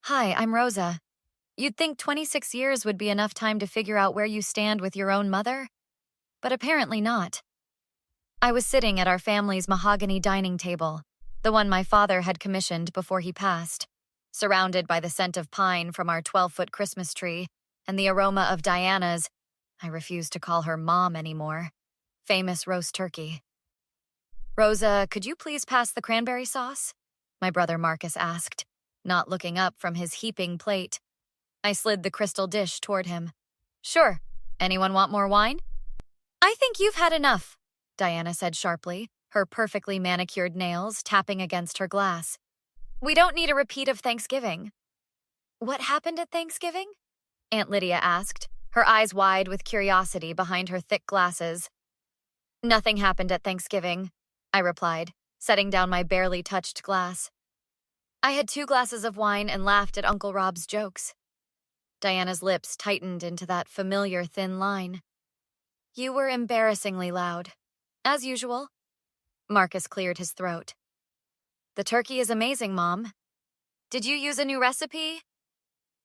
Hi, I'm Rosa. You'd think 26 years would be enough time to figure out where you stand with your own mother, but apparently not. I was sitting at our family's mahogany dining table, the one my father had commissioned before he passed, surrounded by the scent of pine from our 12-foot Christmas tree and the aroma of Diana's, I refuse to call her mom anymore, famous roast turkey. Rosa, could you please pass the cranberry sauce? My brother Marcus asked, not looking up from his heaping plate. I slid the crystal dish toward him. Sure. Anyone want more wine? I think you've had enough, Diana said sharply, her perfectly manicured nails tapping against her glass. We don't need a repeat of Thanksgiving. What happened at Thanksgiving? Aunt Lydia asked, her eyes wide with curiosity behind her thick glasses. Nothing happened at Thanksgiving, I replied, setting down my barely touched glass. I had 2 glasses of wine and laughed at Uncle Rob's jokes. Diana's lips tightened into that familiar thin line. You were embarrassingly loud. As usual. Marcus cleared his throat. The turkey is amazing, Mom. Did you use a new recipe?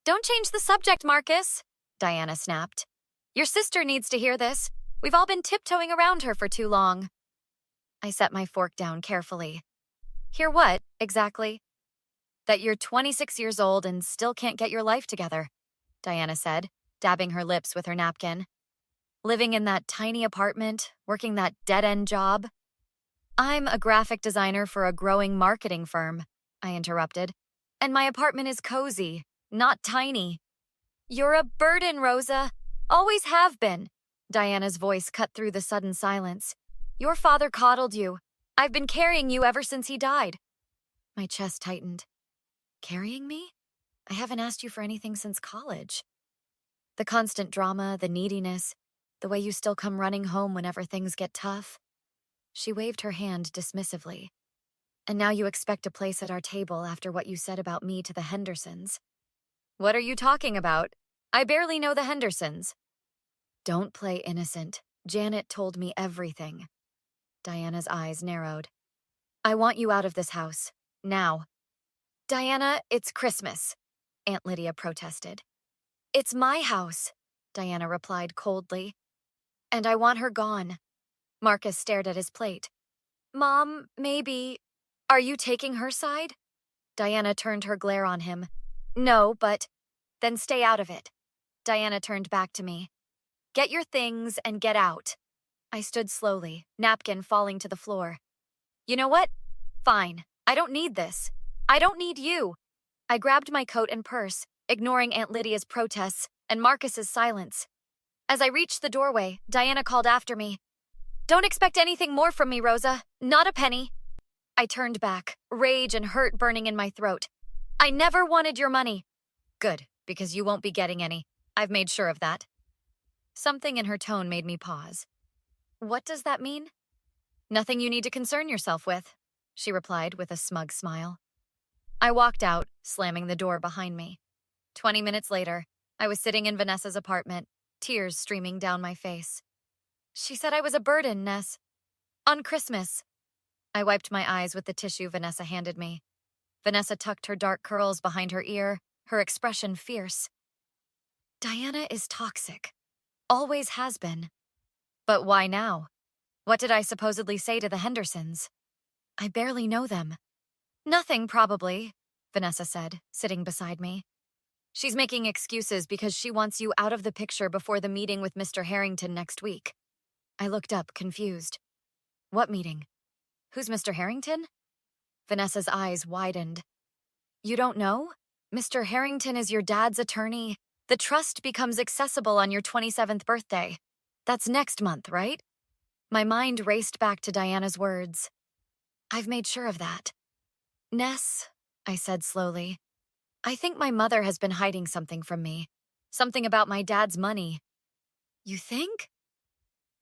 Don't change the subject, Marcus, Diana snapped. Your sister needs to hear this. We've all been tiptoeing around her for too long. I set my fork down carefully. Hear what, exactly? That you're 26 years old and still can't get your life together, Diana said, dabbing her lips with her napkin. Living in that tiny apartment, working that dead-end job. I'm a graphic designer for a growing marketing firm, I interrupted. And my apartment is cozy, not tiny. You're a burden, Rosa. Always have been. Diana's voice cut through the sudden silence. Your father coddled you. I've been carrying you ever since he died. My chest tightened. Carrying me? I haven't asked you for anything since college. The constant drama, the neediness, the way you still come running home whenever things get tough. She waved her hand dismissively. And now you expect a place at our table after what you said about me to the Hendersons. What are you talking about? I barely know the Hendersons. Don't play innocent. Janet told me everything. Diana's eyes narrowed. I want you out of this house. Now. Diana, it's Christmas, Aunt Lydia protested. It's my house, Diana replied coldly. And I want her gone. Marcus stared at his plate. Mom, maybe. Are you taking her side? Diana turned her glare on him. No, but. Then stay out of it. Diana turned back to me. Get your things and get out. I stood slowly, napkin falling to the floor. You know what? Fine. I don't need this. I don't need you. I grabbed my coat and purse, ignoring Aunt Lydia's protests and Marcus's silence. As I reached the doorway, Diana called after me. Don't expect anything more from me, Rosa. Not a penny. I turned back, rage and hurt burning in my throat. I never wanted your money. Good, because you won't be getting any. I've made sure of that. Something in her tone made me pause. What does that mean? Nothing you need to concern yourself with, she replied with a smug smile. I walked out, slamming the door behind me. 20 minutes later, I was sitting in Vanessa's apartment, tears streaming down my face. She said I was a burden, Ness. On Christmas. I wiped my eyes with the tissue Vanessa handed me. Vanessa tucked her dark curls behind her ear, her expression fierce. Diana is toxic. Always has been. But why now? What did I supposedly say to the Hendersons? I barely know them. Nothing, probably, Vanessa said, sitting beside me. She's making excuses because she wants you out of the picture before the meeting with Mr. Harrington next week. I looked up, confused. What meeting? Who's Mr. Harrington? Vanessa's eyes widened. You don't know? Mr. Harrington is your dad's attorney. The trust becomes accessible on your 27th birthday. That's next month, right? My mind raced back to Diana's words. I've made sure of that. Ness, I said slowly, I think my mother has been hiding something from me. Something about my dad's money. You think?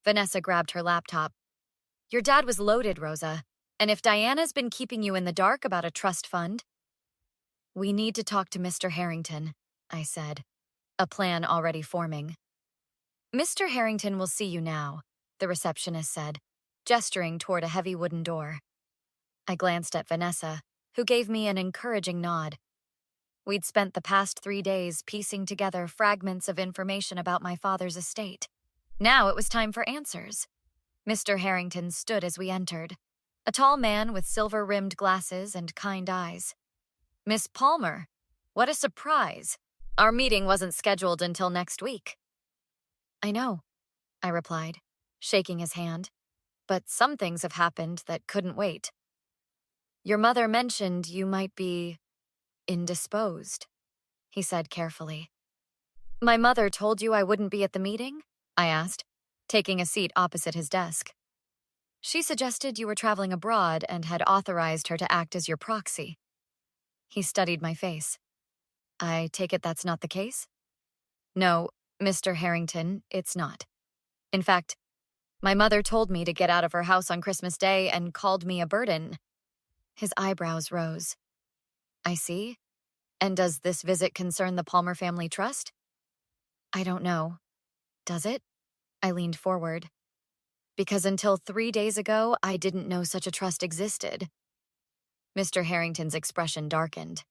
Vanessa grabbed her laptop. Your dad was loaded, Rosa. And if Diana's been keeping you in the dark about a trust fund... We need to talk to Mr. Harrington, I said, a plan already forming. Mr. Harrington will see you now, the receptionist said, gesturing toward a heavy wooden door. I glanced at Vanessa, who gave me an encouraging nod. We'd spent the past 3 days piecing together fragments of information about my father's estate. Now it was time for answers. Mr. Harrington stood as we entered, a tall man with silver-rimmed glasses and kind eyes. Miss Palmer, what a surprise. Our meeting wasn't scheduled until next week. I know, I replied, shaking his hand, but some things have happened that couldn't wait. Your mother mentioned you might be indisposed, he said carefully. My mother told you I wouldn't be at the meeting? I asked, taking a seat opposite his desk. She suggested you were traveling abroad and had authorized her to act as your proxy. He studied my face. I take it that's not the case? No, Mr. Harrington, it's not. In fact, my mother told me to get out of her house on Christmas Day and called me a burden. His eyebrows rose. I see. And does this visit concern the Palmer family trust? I don't know. Does it? I leaned forward. Because until 3 days ago, I didn't know such a trust existed. Mr. Harrington's expression darkened.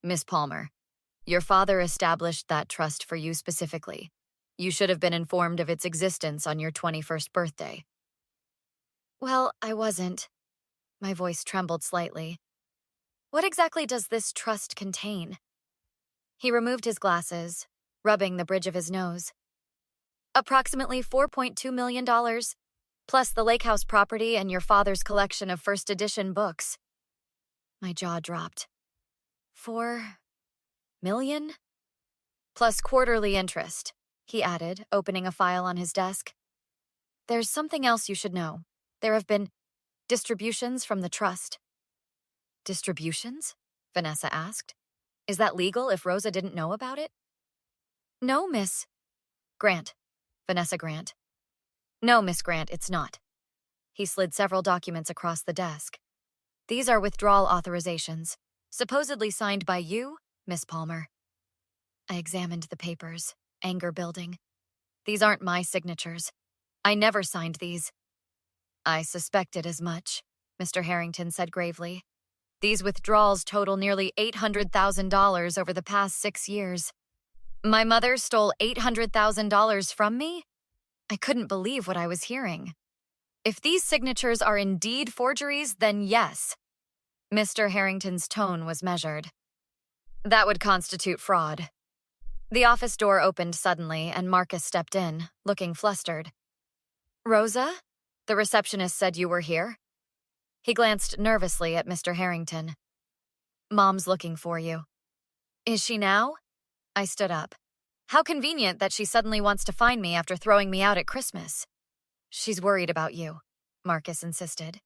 Miss Palmer, your father established that trust for you specifically. You should have been informed of its existence on your 21st birthday. Well, I wasn't. My voice trembled slightly. What exactly does this trust contain? He removed his glasses, rubbing the bridge of his nose. Approximately $4.2 million, plus the lake house property and your father's collection of first edition books. My jaw dropped. 4 million? Plus quarterly interest, he added, opening a file on his desk. There's something else you should know. There have been distributions from the trust. Distributions? Vanessa asked. Is that legal if Rosa didn't know about it? No, Miss Grant. Vanessa Grant. No, Miss Grant, it's not. He slid several documents across the desk. These are withdrawal authorizations, supposedly signed by you, Miss Palmer. I examined the papers, anger building. These aren't my signatures. I never signed these. I suspected as much, Mr. Harrington said gravely. These withdrawals total nearly $800,000 over the past 6 years. My mother stole $800,000 from me? I couldn't believe what I was hearing. If these signatures are indeed forgeries, then yes. Mr. Harrington's tone was measured. That would constitute fraud. The office door opened suddenly, and Marcus stepped in, looking flustered. Rosa? The receptionist said you were here. He glanced nervously at Mr. Harrington. Mom's looking for you. Is she now? I stood up. How convenient that she suddenly wants to find me after throwing me out at Christmas. She's worried about you, Marcus insisted.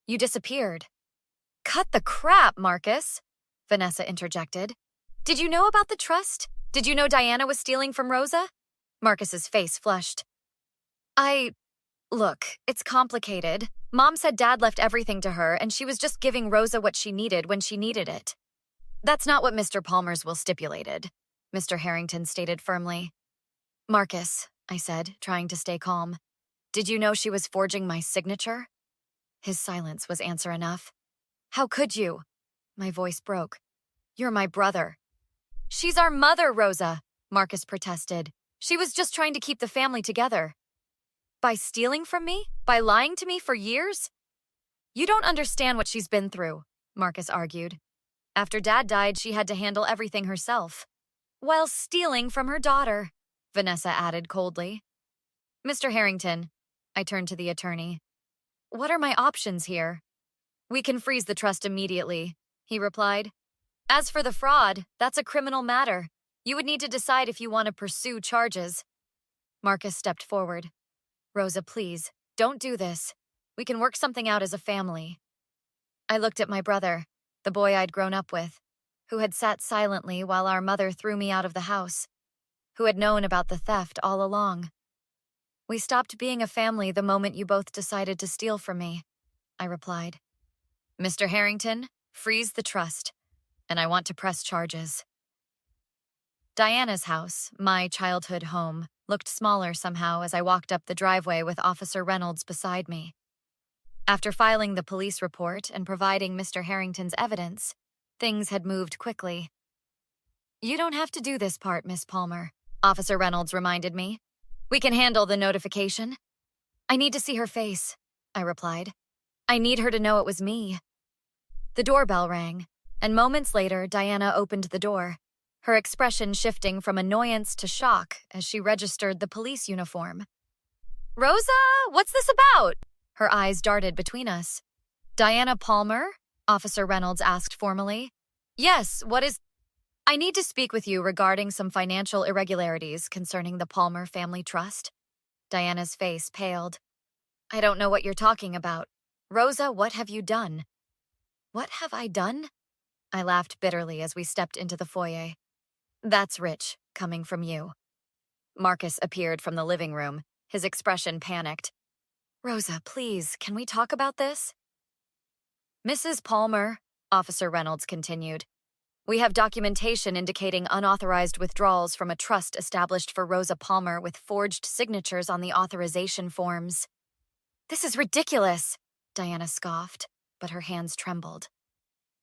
You disappeared. Cut the crap, Marcus, Vanessa interjected. Did you know about the trust? Did you know Diana was stealing from Rosa? Marcus's face flushed. Look, it's complicated. Mom said Dad left everything to her, and she was just giving Rosa what she needed when she needed it. That's not what Mr. Palmer's will stipulated, Mr. Harrington stated firmly. Marcus, I said, trying to stay calm. Did you know she was forging my signature? His silence was answer enough. How could you? My voice broke. You're my brother. She's our mother, Rosa, Marcus protested. She was just trying to keep the family together. By stealing from me? By lying to me for years? You don't understand what she's been through, Marcus argued. After Dad died, she had to handle everything herself. While stealing from her daughter, Vanessa added coldly. Mr. Harrington, I turned to the attorney. What are my options here? We can freeze the trust immediately, he replied. As for the fraud, that's a criminal matter. You would need to decide if you want to pursue charges. Marcus stepped forward. Rosa, please, don't do this. We can work something out as a family. I looked at my brother, the boy I'd grown up with, who had sat silently while our mother threw me out of the house, who had known about the theft all along. We stopped being a family the moment you both decided to steal from me, I replied. Mr. Harrington, freeze the trust, and I want to press charges. Diana's house, my childhood home, looked smaller somehow as I walked up the driveway with Officer Reynolds beside me. After filing the police report and providing Mr. Harrington's evidence, things had moved quickly. You don't have to do this part, Miss Palmer, Officer Reynolds reminded me. We can handle the notification. I need to see her face, I replied. I need her to know it was me. The doorbell rang, and moments later, Diana opened the door, her expression shifting from annoyance to shock as she registered the police uniform. Rosa, what's this about? Her eyes darted between us. Diana Palmer? Officer Reynolds asked formally. Yes, what is... I need to speak with you regarding some financial irregularities concerning the Palmer Family Trust. Diana's face paled. I don't know what you're talking about. Rosa, what have you done? What have I done? I laughed bitterly as we stepped into the foyer. That's rich, coming from you. Marcus appeared from the living room, his expression panicked. Rosa, please, can we talk about this? Mrs. Palmer, Officer Reynolds continued, we have documentation indicating unauthorized withdrawals from a trust established for Rosa Palmer with forged signatures on the authorization forms. This is ridiculous, Diana scoffed, but her hands trembled.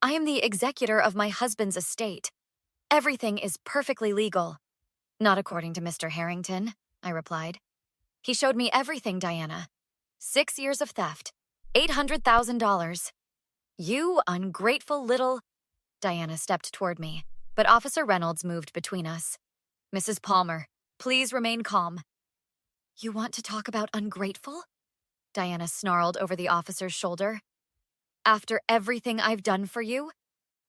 I am the executor of my husband's estate. Everything is perfectly legal. Not according to Mr. Harrington, I replied. He showed me everything, Diana. 6 years of theft, $800,000. You ungrateful little... Diana stepped toward me, but Officer Reynolds moved between us. Mrs. Palmer, please remain calm. You want to talk about ungrateful? Diana snarled over the officer's shoulder. After everything I've done for you?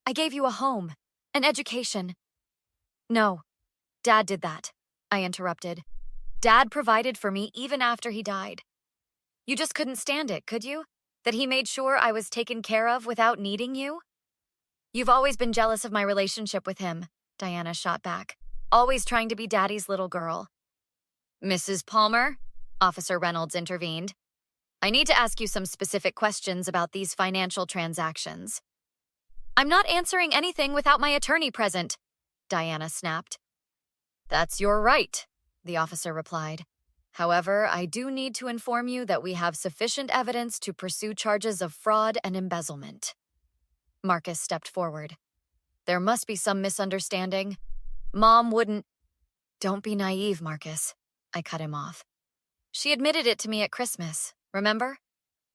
I gave you a home, an education. No, Dad did that, I interrupted. Dad provided for me even after he died. You just couldn't stand it, could you? That he made sure I was taken care of without needing you? You've always been jealous of my relationship with him, Diana shot back, always trying to be Daddy's little girl. Mrs. Palmer, Officer Reynolds intervened. I need to ask you some specific questions about these financial transactions. I'm not answering anything without my attorney present, Diana snapped. That's your right, the officer replied. However, I do need to inform you that we have sufficient evidence to pursue charges of fraud and embezzlement. Marcus stepped forward. There must be some misunderstanding. Mom wouldn't... Don't be naive, Marcus. I cut him off. She admitted it to me at Christmas, remember?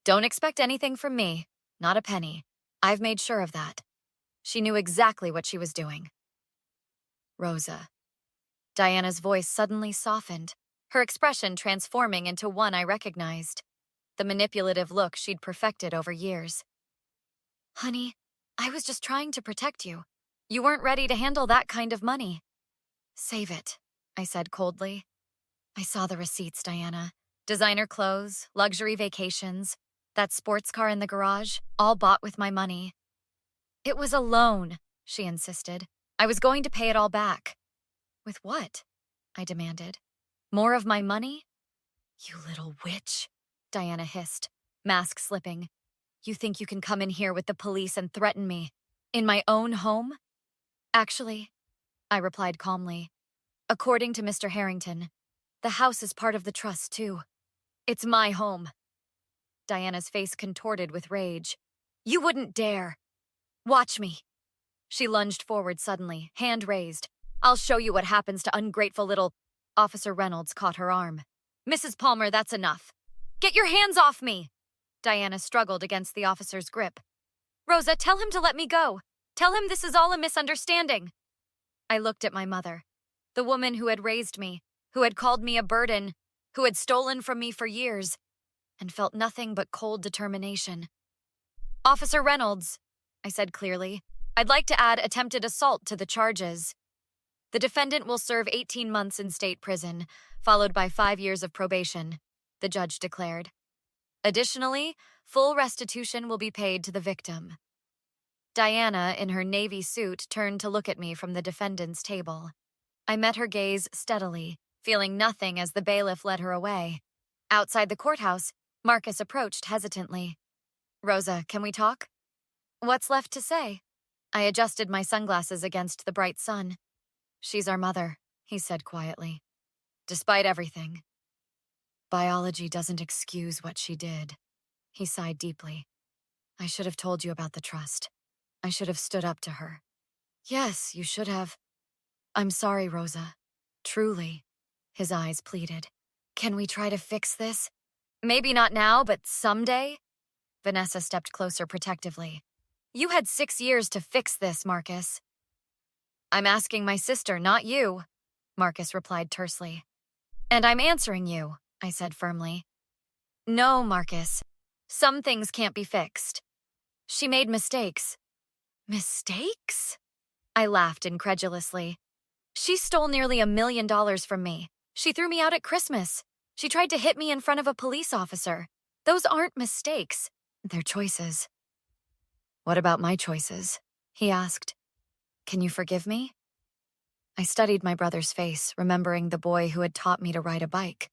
Don't expect anything from me, not a penny. I've made sure of that. She knew exactly what she was doing. Rosa. Diana's voice suddenly softened, her expression transforming into one I recognized, the manipulative look she'd perfected over years. Honey, I was just trying to protect you. You weren't ready to handle that kind of money. Save it, I said coldly. I saw the receipts, Diana. Designer clothes, luxury vacations, that sports car in the garage, all bought with my money. It was a loan, she insisted. I was going to pay it all back. With what? I demanded. More of my money? You little witch, Diana hissed, mask slipping. You think you can come in here with the police and threaten me? In my own home? Actually, I replied calmly, according to Mr. Harrington, the house is part of the trust too. It's my home. Diana's face contorted with rage. You wouldn't dare. Watch me. She lunged forward suddenly, hand raised. I'll show you what happens to ungrateful little... Officer Reynolds caught her arm. Mrs. Palmer, that's enough. Get your hands off me! Diana struggled against the officer's grip. Rosa, tell him to let me go. Tell him this is all a misunderstanding. I looked at my mother, the woman who had raised me, who had called me a burden, who had stolen from me for years, and felt nothing but cold determination. Officer Reynolds, I said clearly, I'd like to add attempted assault to the charges. The defendant will serve 18 months in state prison, followed by 5 years of probation, the judge declared. Additionally, full restitution will be paid to the victim. Diana, in her navy suit, turned to look at me from the defendant's table. I met her gaze steadily, feeling nothing as the bailiff led her away. Outside the courthouse, Marcus approached hesitantly. Rosa, can we talk? What's left to say? I adjusted my sunglasses against the bright sun. She's our mother, he said quietly. Despite everything. Biology doesn't excuse what she did. He sighed deeply. I should have told you about the trust. I should have stood up to her. Yes, you should have. I'm sorry, Rosa. Truly, his eyes pleaded. Can we try to fix this? Maybe not now, but someday? Vanessa stepped closer protectively. You had 6 years to fix this, Marcus. I'm asking my sister, not you, Marcus replied tersely. And I'm answering you, I said firmly. No, Marcus. Some things can't be fixed. She made mistakes. Mistakes? I laughed incredulously. She stole nearly $1 million from me. She threw me out at Christmas. She tried to hit me in front of a police officer. Those aren't mistakes. They're choices. What about my choices? He asked. Can you forgive me? I studied my brother's face, remembering the boy who had taught me to ride a bike.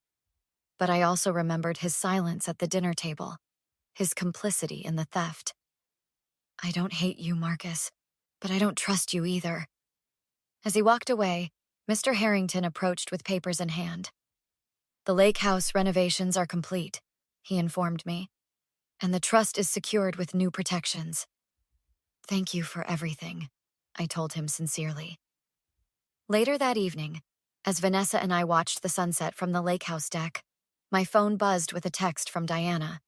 But I also remembered his silence at the dinner table, his complicity in the theft. I don't hate you, Marcus, but I don't trust you either. As he walked away, Mr. Harrington approached with papers in hand. The lake house renovations are complete, he informed me, and the trust is secured with new protections. Thank you for everything, I told him sincerely. Later that evening, as Vanessa and I watched the sunset from the lake house deck, my phone buzzed with a text from Diana.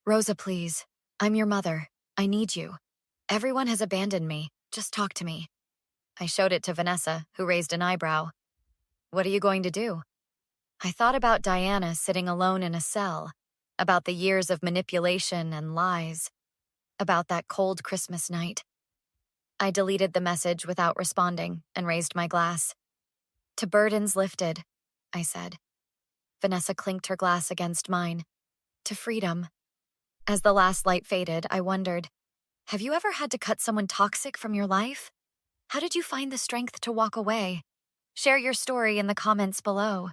Rosa, please. I'm your mother. I need you. Everyone has abandoned me. Just talk to me. I showed it to Vanessa, who raised an eyebrow. What are you going to do? I thought about Diana sitting alone in a cell, about the years of manipulation and lies, about that cold Christmas night. I deleted the message without responding and raised my glass. To burdens lifted, I said. Vanessa clinked her glass against mine. To freedom. As the last light faded, I wondered, have you ever had to cut someone toxic from your life? How did you find the strength to walk away? Share your story in the comments below.